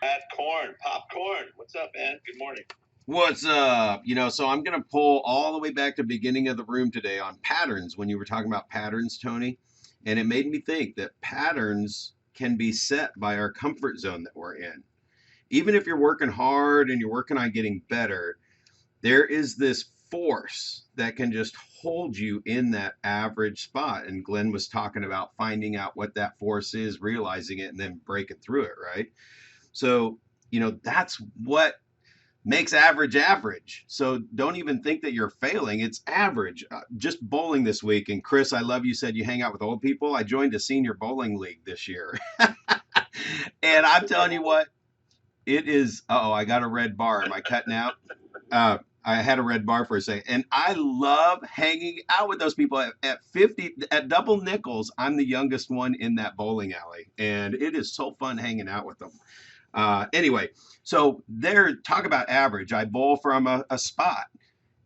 At corn, popcorn. What's up, man? Good morning. What's up? So I'm going to pull all the way back to the beginning of the room today on patterns when you were talking about patterns, Tony. And it made me think that patterns can be set by our comfort zone that we're in. Even if you're working hard and you're working on getting better, there is this force that can just hold you in that average spot. And Glenn was talking about finding out what that force is, realizing it, and then breaking through it, right? So, that's what makes average average. So don't even think that you're failing. It's average. Just bowling this week. And Chris, I love you said you hang out with old people. I joined a senior bowling league this year. And I'm telling you what, it is. Oh, I got a red bar. Am I cutting out? I had a red bar for a second. And I love hanging out with those people at 50, at double nickels. I'm the youngest one in that bowling alley. And it is so fun hanging out with them. Anyway, so there, talk about average. I bowl from a spot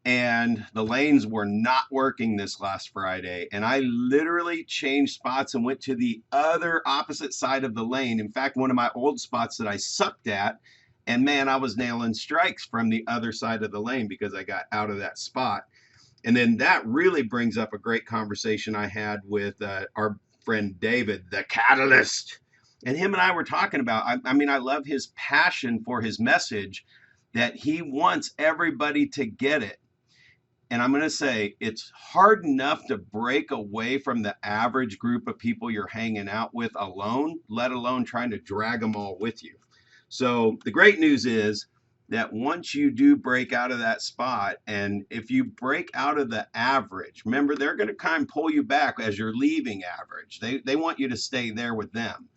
and the lanes were not working this last Friday. And I literally changed spots and went to the other opposite side of the lane. In fact, one of my old spots that I sucked at. And man, I was nailing strikes from the other side of the lane because I got out of that spot. And then that really brings up a great conversation I had with our friend David, the Catalyst. And him and I were talking about, I love his passion for his message that he wants everybody to get it. And I'm going to say it's hard enough to break away from the average group of people you're hanging out with alone, let alone trying to drag them all with you. So the great news is that once you do break out of that spot, and if you break out of the average, remember they're going to kind of pull you back as you're leaving average. They want you to stay there with them.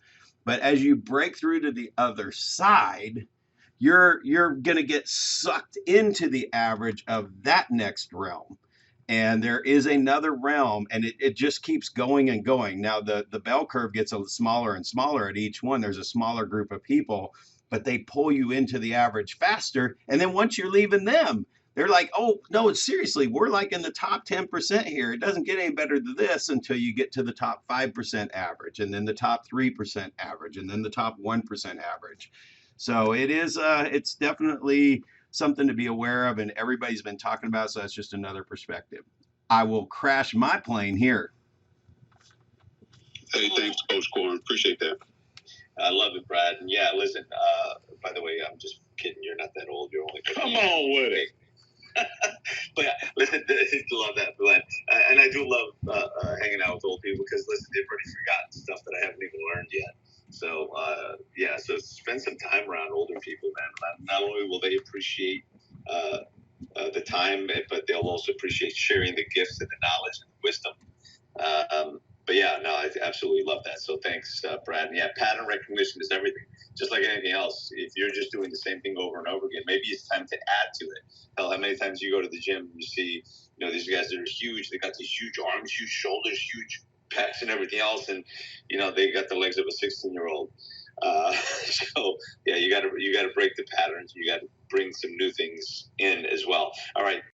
But as you break through to the other side, you're going to get sucked into the average of that next realm. And there is another realm, and it just keeps going and going. Now, the bell curve gets a smaller and smaller at each one. There's a smaller group of people, but they pull you into the average faster. And then once you're leaving them, they're like, oh, no, seriously, we're like in the top 10% here. It doesn't get any better than this until you get to the top 5% average, and then the top 3% average, and then the top 1% average. So it's definitely something to be aware of, and everybody's been talking about. So that's just another perspective. I will crash my plane here. Hey, thanks, Coach Corn. Appreciate that. I love it, Brad. And yeah, listen, by the way, I'm just kidding. You're not that old. You're only 50. Come on with it. But yeah, listen, I love that, Glenn. And I do love hanging out with old people because, listen, they've already forgotten stuff that I haven't even learned yet. So, yeah, so spend some time around older people, man. Not only will they appreciate the time, but they'll also appreciate sharing the gifts and the knowledge and the wisdom. But yeah, no, I absolutely love that. So thanks, Brad. And yeah, pattern recognition is everything. Just like anything else, if you're just doing the same thing over and over again, maybe it's time to add to it. Hell, how many times you go to the gym and you see, these guys that are huge, they got these huge arms, huge shoulders, huge pecs and everything else, and they got the legs of a 16-year-old. So yeah, you got to break the patterns. You got to bring some new things in as well. All right.